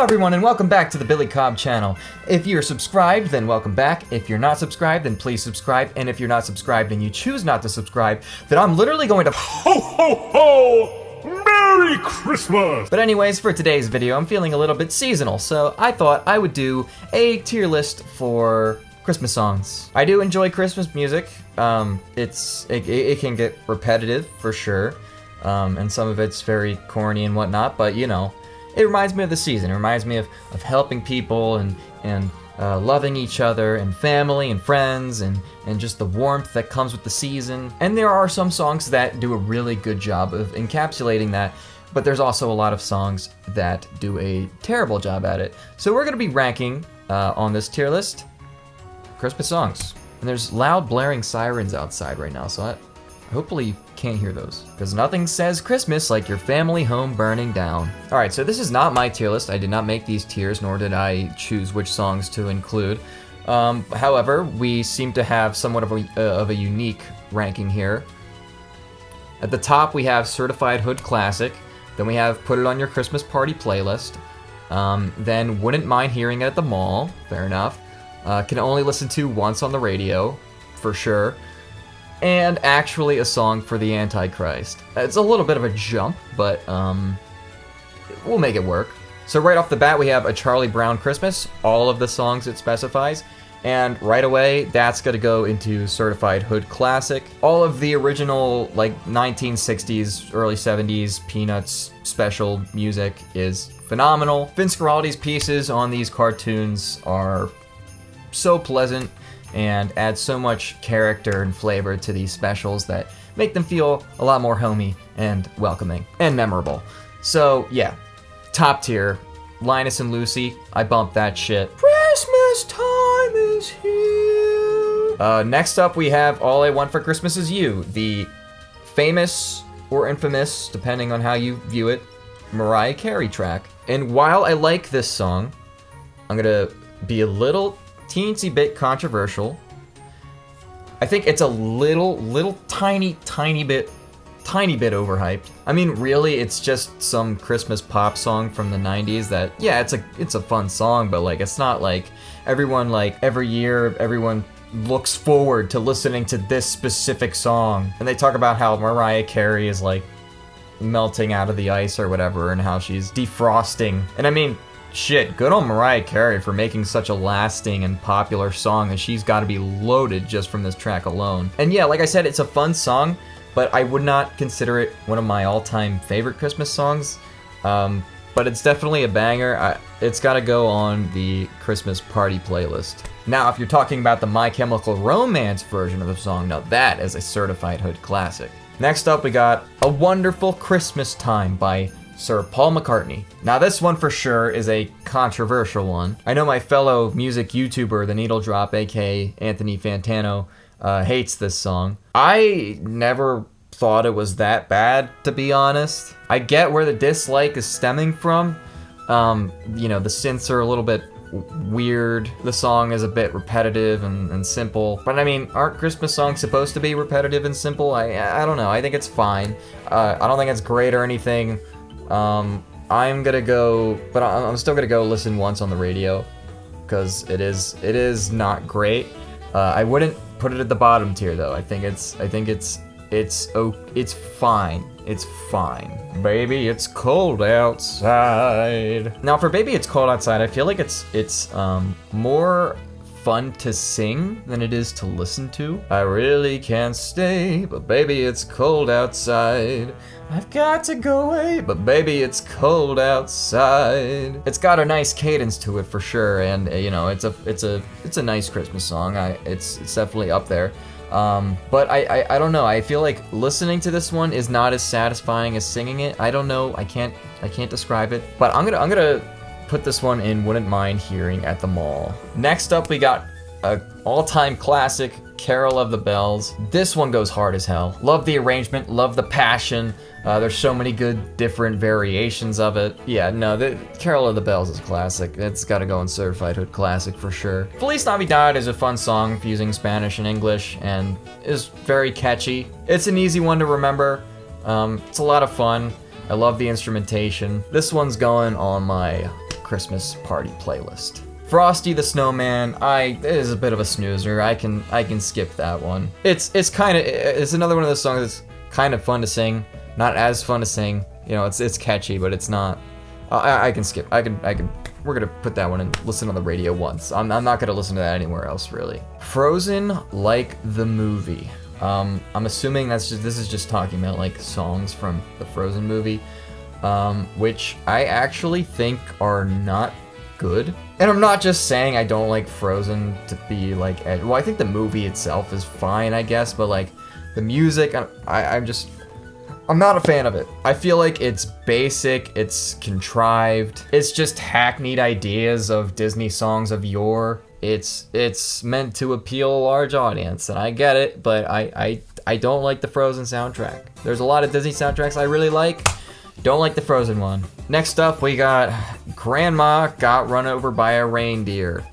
Hello everyone and welcome back to the Billy Cobb channel. If you're subscribed, then welcome back. If you're not subscribed, then please subscribe. And if you're not subscribed and you choose not to subscribe, then I'm literally going to ho ho ho! Merry Christmas! But anyways, for today's video, I'm feeling a little bit seasonal, so I thought I would do a tier list for Christmas songs. I do enjoy Christmas music. It can get repetitive for sure. And some of it's very corny and whatnot, but you know, it reminds me of the season. It reminds me of helping people and loving each other and family and friends and just the warmth that comes with the season. And there are some songs that do a really good job of encapsulating that, but there's also a lot of songs that do a terrible job at it. So we're gonna be ranking on this tier list Christmas songs. And there's loud blaring sirens outside right now, so hopefully you can't hear those, because nothing says Christmas like your family home burning down. All right, so this is not my tier list. I did not make these tiers, nor did I choose which songs to include. However, we seem to have somewhat of a unique ranking here. At the top, we have Certified Hood Classic. Then we have Put It On Your Christmas Party Playlist. Then Wouldn't Mind Hearing It at the Mall. Fair enough. Can Only Listen to Once on the Radio, for sure. And Actually a Song for the Antichrist. It's a little bit of a jump, but we'll make it work. So right off the bat, we have A Charlie Brown Christmas, all of the songs it specifies. And right away, that's gonna go into Certified Hood Classic. All of the original, like, 1960s, early 70s Peanuts special music is phenomenal. Vince Guaraldi's pieces on these cartoons are so pleasant and add so much character and flavor to these specials that make them feel a lot more homey and welcoming and memorable. So yeah, top tier, Linus and Lucy, I bumped that shit. Christmas time is here. Next up we have All I Want for Christmas Is You, the famous or infamous, depending on how you view it, Mariah Carey track. And while I like this song, I'm gonna be a little teensy bit controversial. I think it's a little tiny bit overhyped. I mean, really, it's just some Christmas pop song from the 90s that, yeah, it's a fun song, but like, it's not like everyone, like, every year, everyone looks forward to listening to this specific song. And they talk about how Mariah Carey is like melting out of the ice or whatever, and how she's defrosting. And I mean, shit, good on Mariah Carey for making such a lasting and popular song that she's got to be loaded just from this track alone. And yeah, like I said, it's a fun song, but I would not consider it one of my all-time favorite Christmas songs. But it's definitely a banger. It's got to go on the Christmas party playlist. Now, if you're talking about the My Chemical Romance version of the song, now that is a certified hood classic. Next up, we got A Wonderful Christmas Time by Sir Paul McCartney. Now this one for sure is a controversial one. I know my fellow music YouTuber, The Needle Drop, aka Anthony Fantano, hates this song. I never thought it was that bad, to be honest. I get where the dislike is stemming from. You know, the synths are a little bit weird. The song is a bit repetitive and simple. But I mean, aren't Christmas songs supposed to be repetitive and simple? I don't know. I think it's fine. I don't think it's great or anything. I'm gonna go, but I'm still gonna go listen once on the radio, because it is not great. I wouldn't put it at the bottom tier though. I think it's fine. It's fine. Baby, it's cold outside. Now for Baby, It's Cold Outside, I feel like it's more fun to sing than it is to listen to. I really can't stay, but baby, it's cold outside. I've got to go away, but baby, it's cold outside. It's got a nice cadence to it for sure, and you know, it's a nice Christmas song. It's definitely up there. But I don't know. I feel like listening to this one is not as satisfying as singing it. I don't know. I can't describe it. But I'm gonna put this one in Wouldn't Mind Hearing at the Mall. Next up, we got a all-time classic, Carol of the Bells. This one goes hard as hell. Love the arrangement, love the passion. There's so many good different variations of it. Yeah, no, the Carol of the Bells is a classic. It's gotta go in Certified Hood Classic for sure. Feliz Navidad is a fun song fusing Spanish and English and is very catchy. It's an easy one to remember. It's a lot of fun. I love the instrumentation. This one's going on my Christmas party playlist. Frosty the Snowman, it is a bit of a snoozer. I can skip that one. It's another one of those songs that's kind of fun to sing, not as fun to sing. You know, it's catchy, but it's not. I can skip. We're gonna put that one and listen on the radio once. I'm not gonna listen to that anywhere else, really. Frozen like the movie. I'm assuming this is just talking about like songs from the Frozen movie, which I actually think are not good. And I'm not just saying I don't like Frozen to be like, well, I think the movie itself is fine, I guess, but like the music, I'm not a fan of it. I feel like it's basic, it's contrived, it's just hackneyed ideas of Disney songs of yore. It's meant to appeal a large audience, and I get it, but I don't like the Frozen soundtrack. There's a lot of Disney soundtracks I really like. Don't like the Frozen one. Next up, we got Grandma Got Run Over by a Reindeer.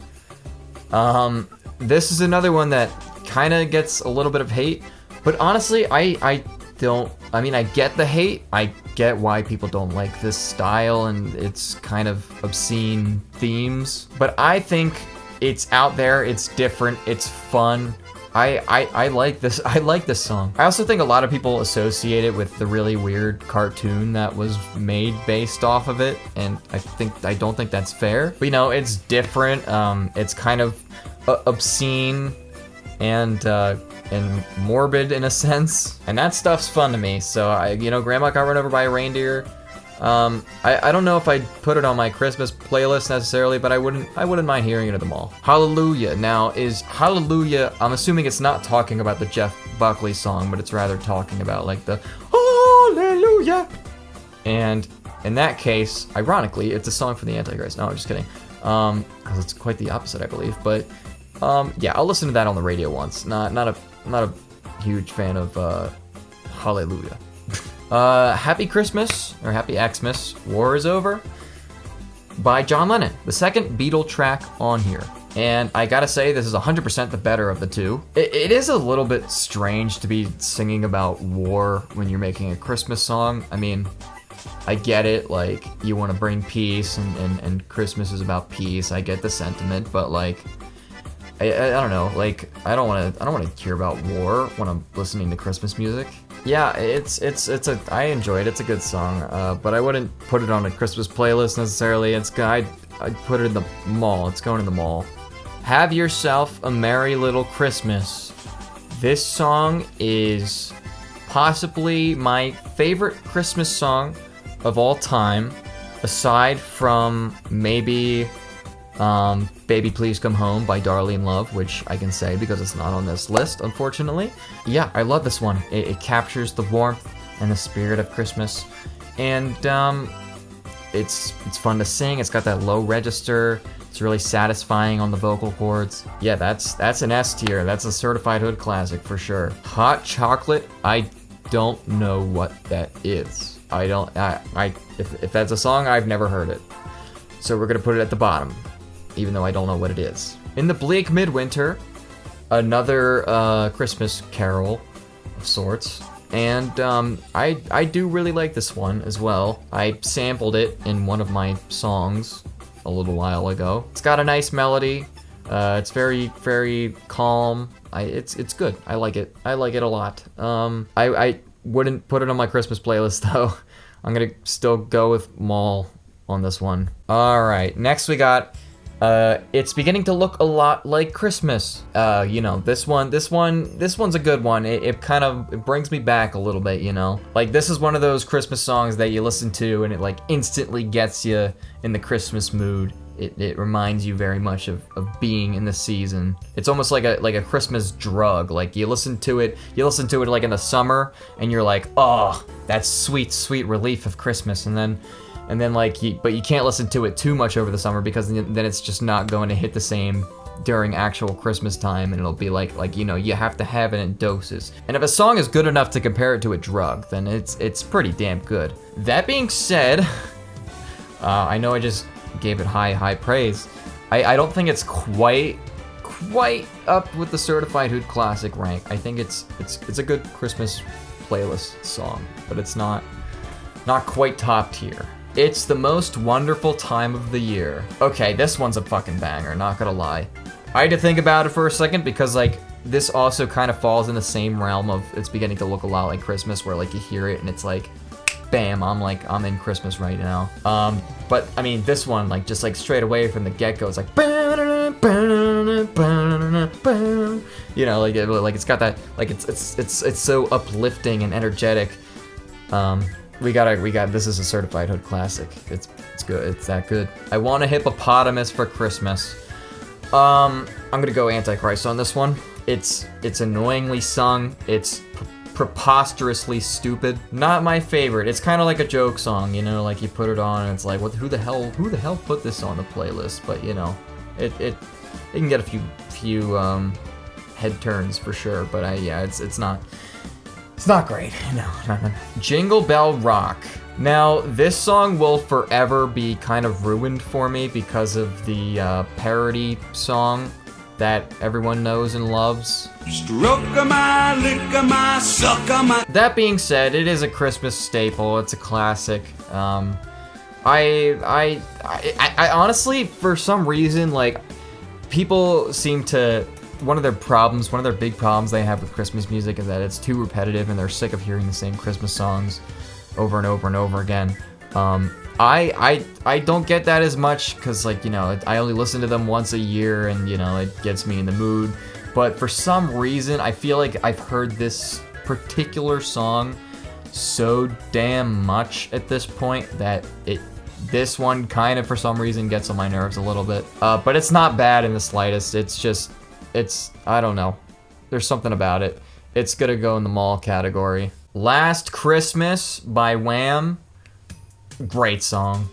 This is another one that kind of gets a little bit of hate, but honestly, I get the hate. I get why people don't like this style and its kind of obscene themes, but I think it's out there, it's different, it's fun. I like this. I like this song. I also think a lot of people associate it with the really weird cartoon that was made based off of it, and I don't think that's fair. But you know, it's different. It's kind of obscene and morbid in a sense, and that stuff's fun to me. So Grandma Got Run Over by a Reindeer. I don't know if I'd put it on my Christmas playlist necessarily, but I wouldn't mind hearing it at the mall. Hallelujah. Now, is Hallelujah, I'm assuming it's not talking about the Jeff Buckley song, but it's rather talking about like the Hallelujah. And in that case, ironically, it's a song from the Antichrist. No, I'm just kidding. Because it's quite the opposite, I believe. But yeah, I'll listen to that on the radio once. Not a huge fan of Hallelujah. Happy Christmas, or Happy Xmas, War is Over, by John Lennon, the second Beatle track on here. And I gotta say, this is 100% the better of the two. It is a little bit strange to be singing about war when you're making a Christmas song. I mean, I get it, like, you want to bring peace, and Christmas is about peace. I get the sentiment, but like, I don't know, like, I don't want to hear about war when I'm listening to Christmas music. Yeah, I enjoy it. It's a good song, but I wouldn't put it on a Christmas playlist necessarily. I'd put it in the mall. It's going in the mall. Have Yourself a Merry Little Christmas. This song is possibly my favorite Christmas song of all time, aside from maybe Baby Please Come Home by Darlene Love, which I can say because it's not on this list, unfortunately. Yeah, I love this one. It captures the warmth and the spirit of Christmas, and it's fun to sing. It's got that low register. It's really satisfying on the vocal cords. Yeah, that's an S tier. That's a certified hood classic for sure. Hot Chocolate, I don't know what that is. If that's a song, I've never heard it. So we're gonna put it at the bottom, even though I don't know what it is. In the Bleak Midwinter, another Christmas carol of sorts, and I do really like this one as well. I sampled it in one of my songs a little while ago. It's got a nice melody. It's very, very calm. It's good. I like it. I like it a lot. I wouldn't put it on my Christmas playlist though. I'm gonna still go with Mall on this one. All right, next we got It's Beginning to Look a Lot Like Christmas. This one's a good one. It brings me back a little bit, Like, this is one of those Christmas songs that you listen to and it like instantly gets you in the Christmas mood. It reminds you very much of being in the season. It's almost like a Christmas drug. Like, you listen to it like in the summer and you're like, oh, that's sweet, sweet relief of Christmas. And then but you can't listen to it too much over the summer because then it's just not going to hit the same during actual Christmas time, and it'll be like you have to have it in doses. And if a song is good enough to compare it to a drug, then it's pretty damn good. That being said, I know I just gave it high praise. I don't think it's quite up with the certified hood classic rank. I think it's a good Christmas playlist song, but it's not quite top tier. It's the most wonderful time of the year. Okay, this one's a fucking banger, not gonna lie. I had to think about it for a second because, like, this also kind of falls in the same realm of it's beginning to look a lot like Christmas, where, like, you hear it and it's like, bam, I'm in Christmas right now. But, I mean, this one, like, just, like, straight away from the get-go, it's like, you know, like it's got that, like, it's so uplifting and energetic. We got, this is a certified hood classic. It's good, it's that good. I want a hippopotamus for Christmas. I'm gonna go Antichrist on this one. It's annoyingly sung, it's preposterously stupid. Not my favorite. It's kind of like a joke song, you know, like you put it on and it's like, what? Who the hell put this on the playlist? But you know, it can get a few head turns for sure. But yeah, it's not great. No. Jingle Bell Rock. Now, this song will forever be kind of ruined for me because of the parody song that everyone knows and loves. Stroke-a-my, lick-a-my, suck-a-my. That being said, it is a Christmas staple. It's a classic. I honestly, for some reason, like, people seem to, one of their big problems they have with Christmas music is that it's too repetitive and they're sick of hearing the same Christmas songs over and over and over again. I don't get that as much because, like, you know, I only listen to them once a year and, you know, it gets me in the mood. But for some reason, I feel like I've heard this particular song so damn much at this point that this one kind of, for some reason, gets on my nerves a little bit. But it's not bad in the slightest. It's just, I don't know. There's something about it. It's gonna go in the mall category. Last Christmas by Wham. Great song.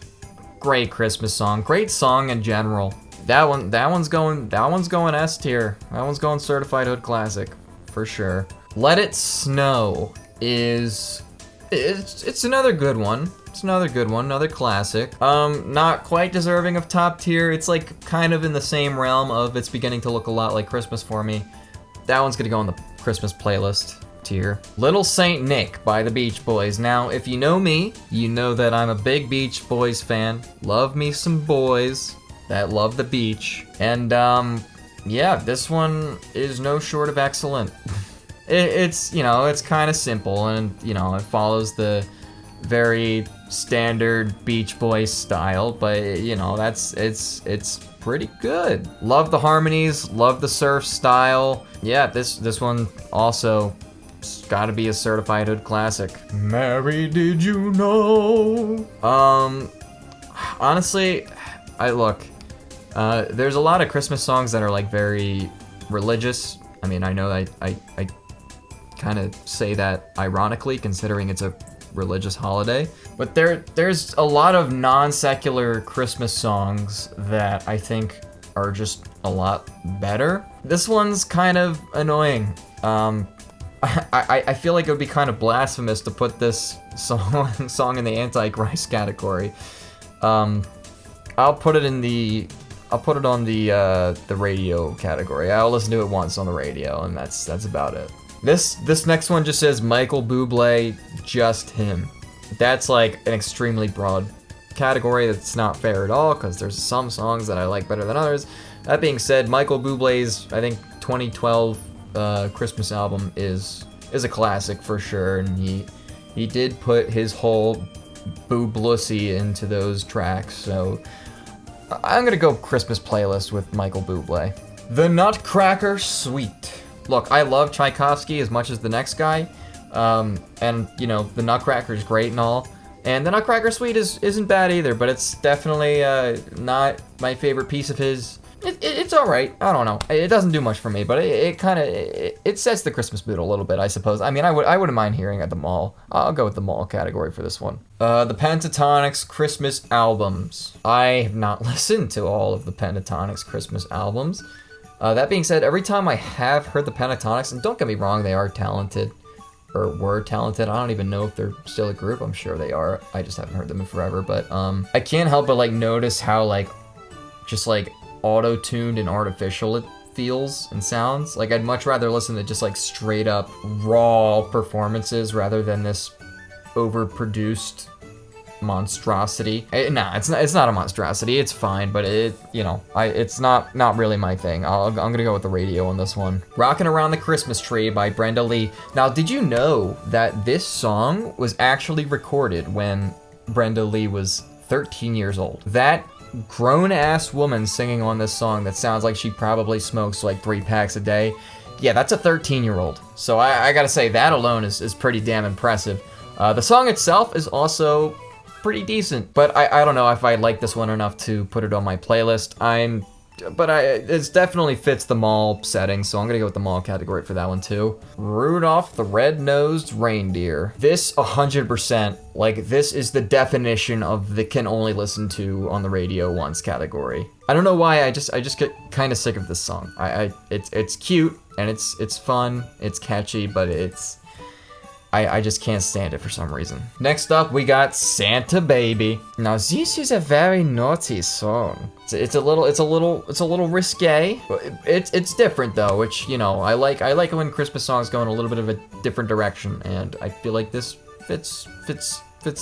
Great Christmas song. Great song in general. That one's going S tier. That one's going certified hood classic for sure. Let It Snow is it's another good one. It's another good one, another classic. Not quite deserving of top tier. It's like kind of in the same realm of it's beginning to look a lot like Christmas for me. That one's gonna go on the Christmas playlist tier. Little Saint Nick by the Beach Boys. Now, if you know me, you know that I'm a big Beach Boys fan. Love me some boys that love the beach. And, yeah, this one is no short of excellent. It's, you know, it's kind of simple and, you know, it follows the very standard Beach Boys style, but, you know, it's pretty good. Love the harmonies, love the surf style. Yeah, this one also gotta be a certified hood classic. Mary, did you know? Honestly, there's a lot of Christmas songs that are like very religious. I mean, I know I kind of say that ironically, considering it's a religious holiday. But there's a lot of non-secular Christmas songs that I think are just a lot better. This one's kind of annoying. I feel like it would be kind of blasphemous to put this song in the Antichrist category. I'll put it on the radio category. I'll listen to it once on the radio, and that's about it. This next one just says Michael Bublé, just him. That's like an extremely broad category that's not fair at all, because there's some songs that I like better than others. That being said, Michael Bublé's, I think, 2012 Christmas album is a classic for sure, and he did put his whole booblussy into those tracks, so I'm gonna go Christmas playlist with Michael Bublé. The Nutcracker Suite. Look, I love Tchaikovsky as much as the next guy, and, you know, the Nutcracker is great and all, and the Nutcracker Suite isn't bad either, but it's definitely not my favorite piece of his. It's alright, I don't know, it doesn't do much for me, but it sets the Christmas mood a little bit, I suppose. I mean, I wouldn't mind hearing at the mall. I'll go with the mall category for this one. The Pentatonix Christmas albums. I have not listened to all of the Pentatonix Christmas albums. That being said, every time I have heard the Pentatonix, and don't get me wrong, they are talented, or were talented. I don't even know if they're still a group. I'm sure they are. I just haven't heard them in forever. But I can't help but like notice how like just like auto-tuned and artificial it feels and sounds. Like I'd much rather listen to just like straight up raw performances rather than this overproduced monstrosity. Nah, it's not a monstrosity. It's fine, but it's not really my thing. I'm gonna go with the radio on this one. Rockin' Around the Christmas Tree by Brenda Lee. Now, did you know that this song was actually recorded when Brenda Lee was 13 years old? That grown-ass woman singing on this song that sounds like she probably smokes like 3 packs a day. Yeah, that's a 13-year-old. So I gotta say, that alone is pretty damn impressive. The song itself is also pretty decent, but I don't know if I like this one enough to put it on my playlist. It definitely fits the mall setting, so I'm gonna go with the mall category for that one too. Rudolph the Red-Nosed Reindeer. This 100%, like, this is the definition of the can only listen to on the radio once category. I don't know why, I just get kind of sick of this song. It's cute and it's fun, it's catchy, but I just can't stand it for some reason. Next up, we got Santa Baby. Now, this is a very naughty song. It's a little risque. It's different though, which, you know, I like when Christmas songs go in a little bit of a different direction, and I feel like this fits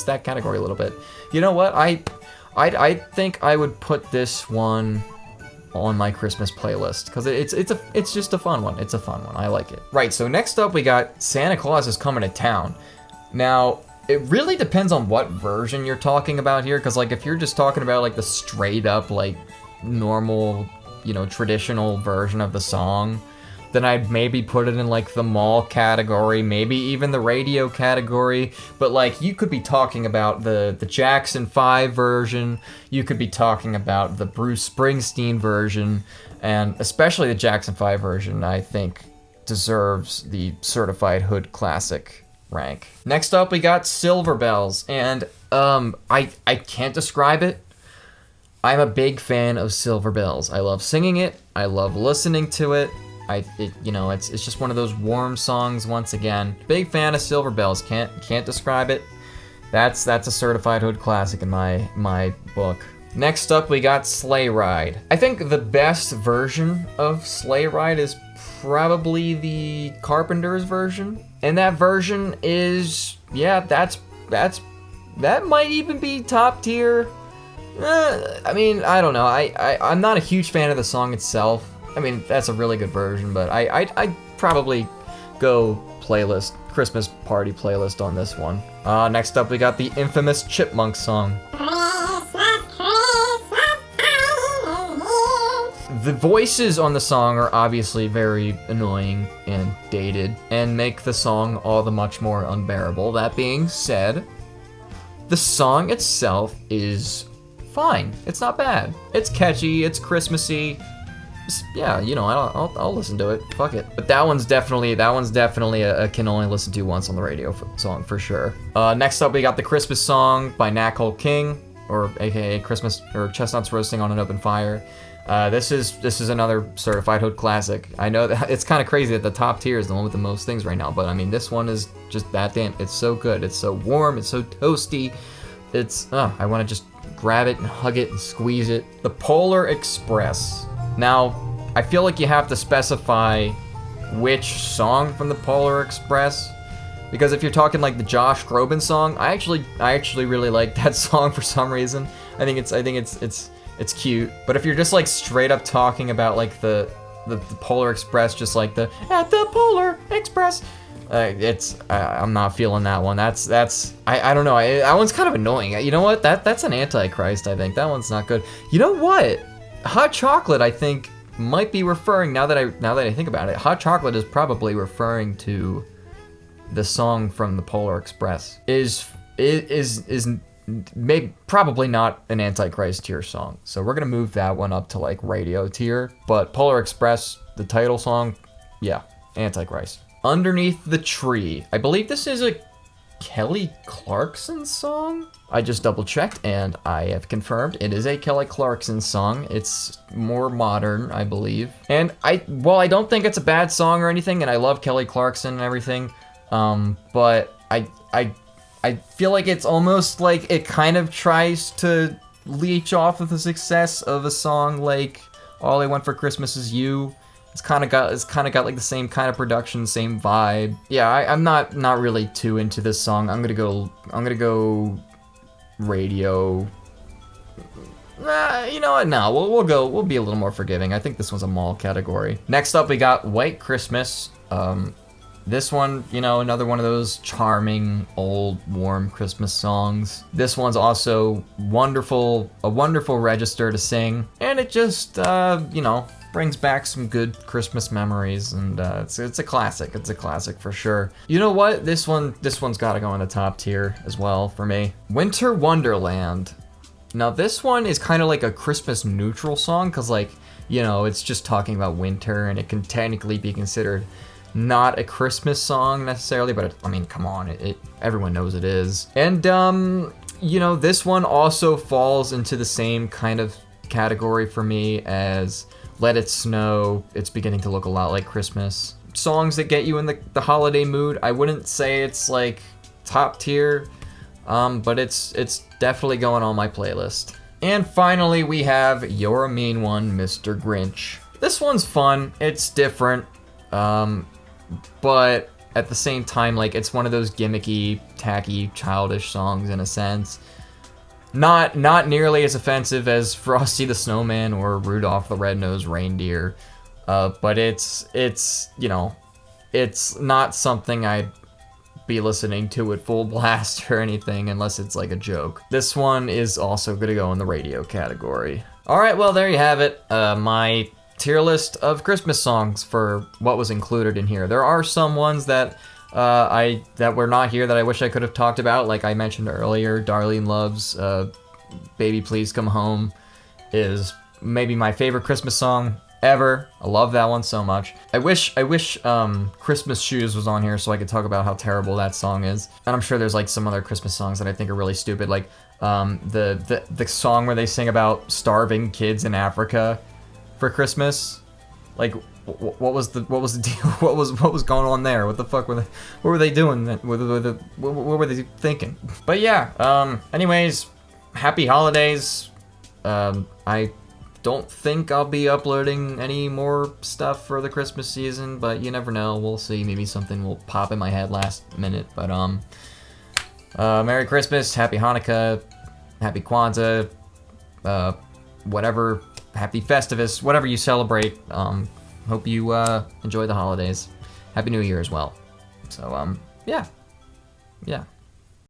that category a little bit. You know what? I think I would put this one on my Christmas playlist because it's just a fun one. It's a fun one. I like it. Right, so next up we got Santa Claus is Coming to Town. Now, it really depends on what version you're talking about here, because like if you're just talking about like the straight up like normal, you know, traditional version of the song, then I'd maybe put it in like the mall category, maybe even the radio category. But like you could be talking about the Jackson 5 version, you could be talking about the Bruce Springsteen version, and especially the Jackson 5 version, I think deserves the certified hood classic rank. Next up we got Silver Bells, and I can't describe it. I'm a big fan of Silver Bells. I love singing it, I love listening to it. It's just one of those warm songs once again. Big fan of Silver Bells. Can't describe it. That's a certified hood classic in my book. Next up we got Sleigh Ride. I think the best version of Sleigh Ride is probably the Carpenters version. And that version is, that might even be top tier. I mean, I don't know. I'm not a huge fan of the song itself. I mean, that's a really good version, but I'd probably go Christmas party playlist on this one. Next up we got the infamous Chipmunk song. The voices on the song are obviously very annoying and dated, and make the song all the much more unbearable. That being said, the song itself is fine. It's not bad. It's catchy, it's Christmassy. Yeah, you know, I'll listen to it. Fuck it. But that one's definitely a can only listen to once on the radio song for sure. Next up, we got the Christmas song by Nat Cole King, or AKA Christmas or Chestnuts Roasting on an Open Fire. This is another certified hood classic. I know that it's kind of crazy that the top tier is the one with the most things right now, but I mean this one is just that damn. It's so good. It's so warm. It's so toasty. I want to just grab it and hug it and squeeze it. The Polar Express. Now, I feel like you have to specify which song from the Polar Express, because if you're talking like the Josh Groban song, I actually really like that song for some reason. I think it's cute. But if you're just like straight up talking about like the Polar Express, just like the at the Polar Express, I'm not feeling that one. I don't know. That one's kind of annoying. You know what? That's an Antichrist. I think that one's not good. You know what? Hot Chocolate, I think, might be referring, now that I think about it, Hot Chocolate is probably referring to the song from the Polar Express. Is maybe probably not an Antichrist tier song. So we're gonna move that one up to like radio tier. But Polar Express, the title song, yeah, Antichrist. Underneath the Tree. I believe this is a Kelly Clarkson song? I just double checked and I have confirmed it is a Kelly Clarkson song. It's more modern, I believe. And I don't think it's a bad song or anything, and I love Kelly Clarkson and everything, but I feel like it's almost like it kind of tries to leech off of the success of a song like All I Want for Christmas Is You. It's kind of got like the same kind of production, same vibe. Yeah, I'm not really too into this song. I'm gonna go radio. You know what? No, we'll be a little more forgiving. I think this one's a mall category. Next up, we got White Christmas. This one, you know, another one of those charming, old, warm Christmas songs. This one's also a wonderful register to sing, and it just, you know, brings back some good Christmas memories, and it's a classic. It's a classic for sure. You know what? This one's got to go in the top tier as well for me. Winter Wonderland. Now this one is kind of like a Christmas neutral song, because, like, you know, it's just talking about winter, and it can technically be considered not a Christmas song necessarily, but I mean, come on, everyone knows it is. And you know, this one also falls into the same kind of category for me as Let It Snow. It's beginning to look a lot like Christmas. Songs that get you in the holiday mood. I wouldn't say it's like top tier, but it's definitely going on my playlist. And finally, we have You're a Mean One, Mr. Grinch. This one's fun. It's different. But at the same time, like, it's one of those gimmicky, tacky, childish songs in a sense. Not nearly as offensive as Frosty the Snowman or Rudolph the Red-Nosed Reindeer. But it's you know, it's not something I'd be listening to at full blast or anything unless it's like a joke. This one is also gonna go in the radio category. Alright, well, there you have it. My tier list of Christmas songs for what was included in here. There are some ones that that were not here that I wish I could have talked about. Like I mentioned earlier, Darlene Love's Baby Please Come Home is maybe my favorite Christmas song ever. I love that one so much. I wish Christmas Shoes was on here so I could talk about how terrible that song is. And I'm sure there's like some other Christmas songs that I think are really stupid, like the song where they sing about starving kids in Africa for Christmas. Like, what was the deal? What was going on there? What the fuck were they doing? What were they thinking? But yeah. Anyways, happy holidays. I don't think I'll be uploading any more stuff for the Christmas season, but you never know. We'll see. Maybe something will pop in my head last minute. But Merry Christmas, Happy Hanukkah, Happy Kwanzaa, whatever. Happy Festivus, whatever you celebrate. Hope you enjoy the holidays. Happy New Year as well. So, yeah.